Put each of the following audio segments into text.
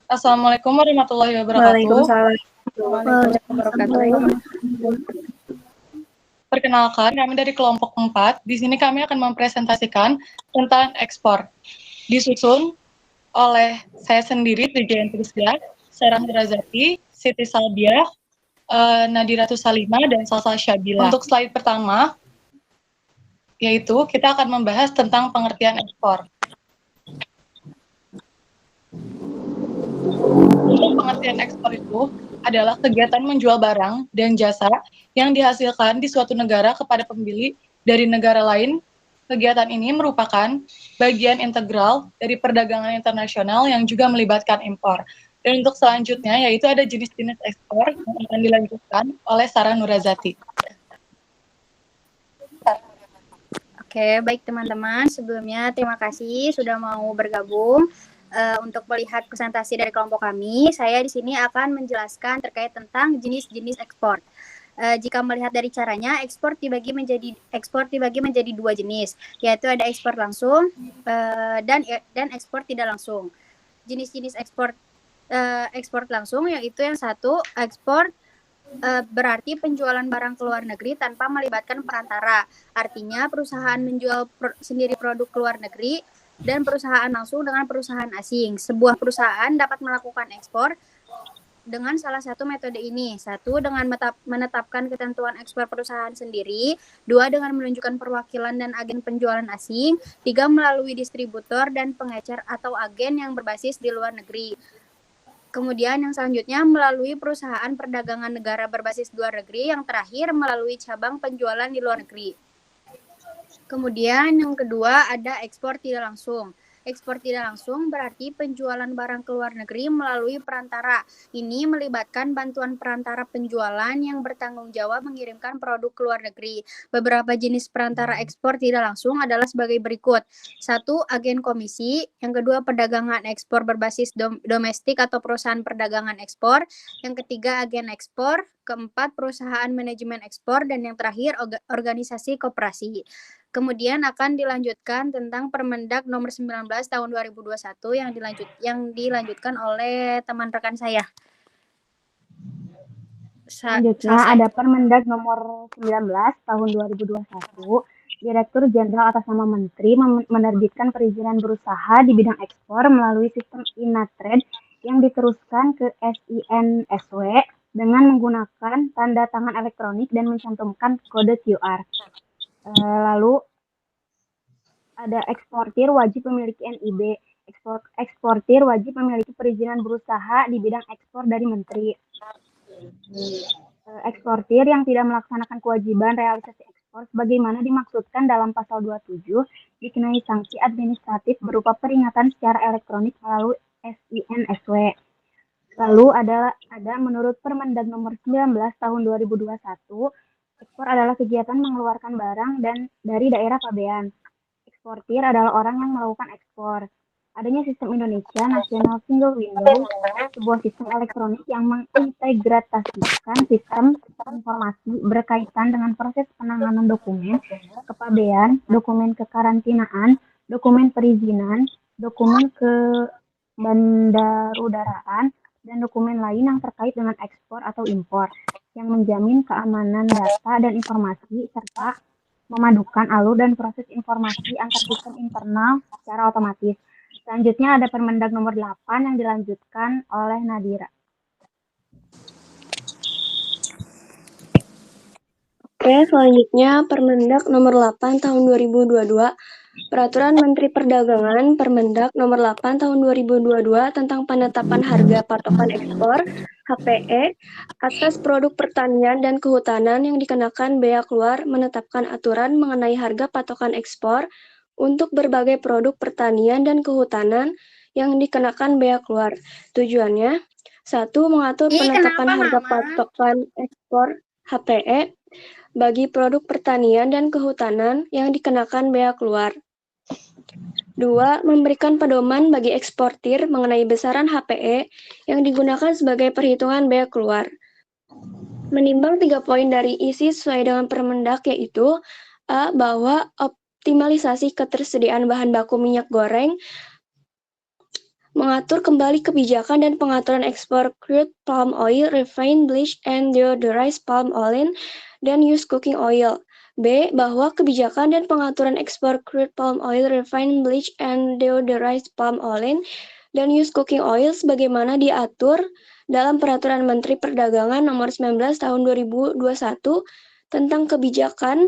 Assalamualaikum warahmatullahi wabarakatuh. Waalaikumsalam. Perkenalkan, kami dari kelompok 4. Di sini kami akan mempresentasikan tentang ekspor. Disusun oleh saya sendiri, Trijayan Trisya, Sarah Nurazati, Siti Salbiah, Nadira Tusalima, dan Salsa Syabila. Untuk slide pertama, yaitu kita akan membahas tentang pengertian ekspor. Untuk pengertian ekspor itu adalah kegiatan menjual barang dan jasa yang dihasilkan di suatu negara kepada pembeli dari negara lain. Kegiatan ini merupakan bagian integral dari perdagangan internasional yang juga melibatkan impor. Dan untuk selanjutnya yaitu ada jenis-jenis ekspor yang akan dilanjutkan oleh Sarah Nurazati. Oke, baik teman-teman. Sebelumnya terima kasih sudah mau bergabung untuk melihat presentasi dari kelompok kami. Saya di sini akan menjelaskan terkait tentang jenis-jenis ekspor. Jika melihat dari caranya, ekspor dibagi menjadi dua jenis, yaitu ada ekspor langsung dan ekspor tidak langsung. Jenis-jenis ekspor langsung yaitu yang satu, ekspor berarti penjualan barang ke luar negeri tanpa melibatkan perantara. Artinya perusahaan menjual sendiri produk ke luar negeri dan perusahaan langsung dengan perusahaan asing. Sebuah perusahaan dapat melakukan ekspor dengan salah satu metode ini. Satu, dengan menetapkan ketentuan ekspor perusahaan sendiri. Dua, dengan menunjukkan perwakilan dan agen penjualan asing. Tiga, melalui distributor dan pengecer atau agen yang berbasis di luar negeri. Kemudian yang selanjutnya melalui perusahaan perdagangan negara berbasis luar negeri. Yang terakhir melalui cabang penjualan di luar negeri. Kemudian yang kedua ada ekspor tidak langsung. Ekspor tidak langsung berarti penjualan barang ke luar negeri melalui perantara. Ini melibatkan bantuan perantara penjualan yang bertanggung jawab mengirimkan produk ke luar negeri. Beberapa jenis perantara ekspor tidak langsung adalah sebagai berikut. Satu, agen komisi. Yang kedua, perdagangan ekspor berbasis domestik atau perusahaan perdagangan ekspor. Yang ketiga, agen ekspor. Keempat, perusahaan manajemen ekspor. Dan yang terakhir, organisasi koperasi. Kemudian akan dilanjutkan tentang Permendag nomor 19 tahun 2021 yang dilanjutkan oleh teman rekan saya. Selanjutnya ada Permendag nomor 19 tahun 2021. Direktur Jenderal atas nama Menteri menerbitkan perizinan berusaha di bidang ekspor melalui sistem INATRADE yang diteruskan ke SINSW dengan menggunakan tanda tangan elektronik dan mencantumkan kode QR. Lalu ada eksportir wajib memiliki NIB. Eksportir wajib memiliki perizinan berusaha di bidang ekspor dari Menteri. Eksportir yang tidak melaksanakan kewajiban realisasi ekspor sebagaimana dimaksudkan dalam pasal 27 dikenai sanksi administratif berupa peringatan secara elektronik melalui SINSW. Lalu ada menurut Permendag nomor 19 tahun 2021, ekspor adalah kegiatan mengeluarkan barang dari daerah pabean. Eksportir adalah orang yang melakukan ekspor. Adanya sistem Indonesia National Single Window, sebuah sistem elektronik yang mengintegrasikan sistem informasi berkaitan dengan proses penanganan dokumen kepabean, dokumen kekarantinaan, dokumen perizinan, dokumen kebandarudaraan, dan dokumen lain yang terkait dengan ekspor atau impor, yang menjamin keamanan data dan informasi serta memadukan alur dan proses informasi antar sistem internal secara otomatis. Selanjutnya ada Permendag nomor 8 yang dilanjutkan oleh Nadira. Oke, selanjutnya Permendag nomor 8 tahun 2022, Peraturan Menteri Perdagangan Permendag nomor 8 tahun 2022 tentang penetapan harga patokan ekspor HPE atas produk pertanian dan kehutanan yang dikenakan bea keluar menetapkan aturan mengenai harga patokan ekspor untuk berbagai produk pertanian dan kehutanan yang dikenakan bea keluar. Tujuannya, satu, mengatur penetapan harga patokan ekspor HPE bagi produk pertanian dan kehutanan yang dikenakan bea keluar. 2. Memberikan pedoman bagi eksportir mengenai besaran HPE yang digunakan sebagai perhitungan bea keluar. Menimbang 3 poin dari isi sesuai dengan Permendag yaitu A. Bahwa optimalisasi ketersediaan bahan baku minyak goreng mengatur kembali kebijakan dan pengaturan ekspor crude palm oil, refined bleach, and deodorized palm oil, dan used cooking oil. B. Bahwa kebijakan dan pengaturan ekspor crude palm oil, refined bleach, and deodorized palm oil, dan used cooking oil sebagaimana diatur dalam Peraturan Menteri Perdagangan Nomor 19 Tahun 2021 tentang kebijakan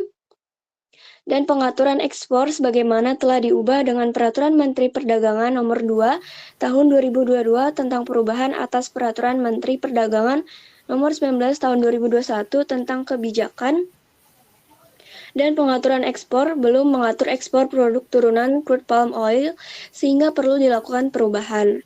dan pengaturan ekspor sebagaimana telah diubah dengan Peraturan Menteri Perdagangan Nomor 2 Tahun 2022 tentang perubahan atas Peraturan Menteri Perdagangan Nomor 19 Tahun 2021 tentang kebijakan dan pengaturan ekspor belum mengatur ekspor produk turunan crude palm oil sehingga perlu dilakukan perubahan.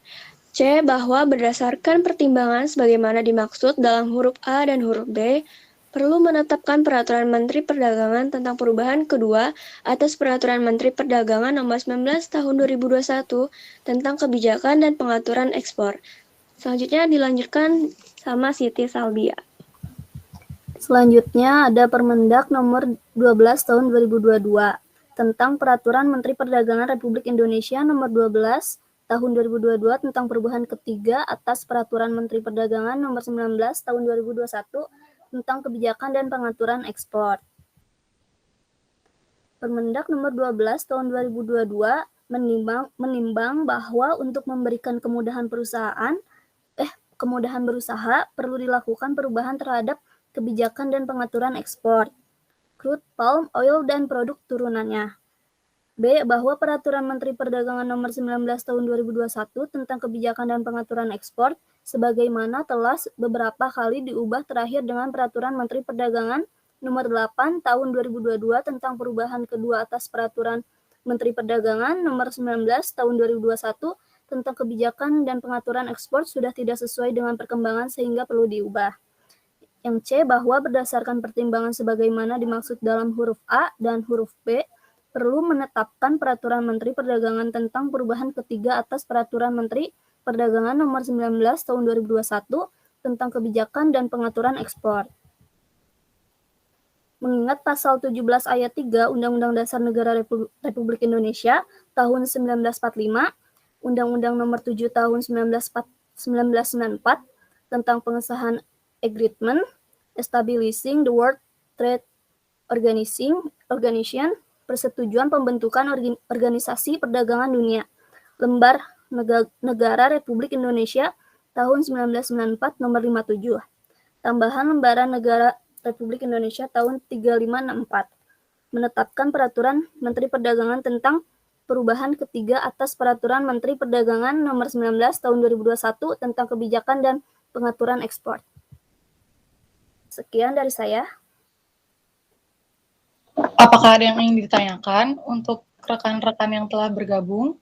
C. Bahwa berdasarkan pertimbangan sebagaimana dimaksud dalam huruf A dan huruf B, perlu menetapkan Peraturan Menteri Perdagangan tentang perubahan kedua atas Peraturan Menteri Perdagangan Nomor 19 Tahun 2021 tentang kebijakan dan pengaturan ekspor. Selanjutnya dilanjutkan sama Siti Salbia. Selanjutnya ada Permendak Nomor 12 Tahun 2022 tentang Peraturan Menteri Perdagangan Republik Indonesia Nomor 12 Tahun 2022 tentang perubahan ketiga atas Peraturan Menteri Perdagangan Nomor 19 Tahun 2021 tentang kebijakan dan pengaturan ekspor. Permendak Nomor 12 Tahun 2022 menimbang bahwa untuk memberikan kemudahan berusaha perlu dilakukan perubahan terhadap kebijakan dan pengaturan ekspor crude palm oil dan produk turunannya. B. Bahwa Peraturan Menteri Perdagangan Nomor 19 Tahun 2021 tentang kebijakan dan pengaturan ekspor sebagaimana telah beberapa kali diubah terakhir dengan Peraturan Menteri Perdagangan Nomor 8 Tahun 2022 tentang perubahan kedua atas Peraturan Menteri Perdagangan Nomor 19 Tahun 2021 tentang kebijakan dan pengaturan ekspor sudah tidak sesuai dengan perkembangan sehingga perlu diubah. Yang C. Bahwa berdasarkan pertimbangan sebagaimana dimaksud dalam huruf A dan huruf B, perlu menetapkan Peraturan Menteri Perdagangan tentang perubahan ketiga atas Peraturan Menteri Perdagangan Nomor 19 Tahun 2021 tentang kebijakan dan pengaturan ekspor. Mengingat pasal 17 ayat 3 Undang-Undang Dasar Negara Republik Indonesia tahun 1945, Undang-Undang Nomor 7 tahun 1994 tentang pengesahan Agreement Establishing the World Trade Organization, persetujuan pembentukan Organisasi Perdagangan Dunia, Lembar Negara Republik Indonesia tahun 1994 nomor 57, tambahan Lembaran Negara Republik Indonesia tahun 3564, menetapkan Peraturan Menteri Perdagangan tentang perubahan ketiga atas Peraturan Menteri Perdagangan Nomor 19 Tahun 2021 tentang kebijakan dan pengaturan ekspor. Sekian dari saya. Apakah ada yang ingin ditanyakan untuk rekan-rekan yang telah bergabung?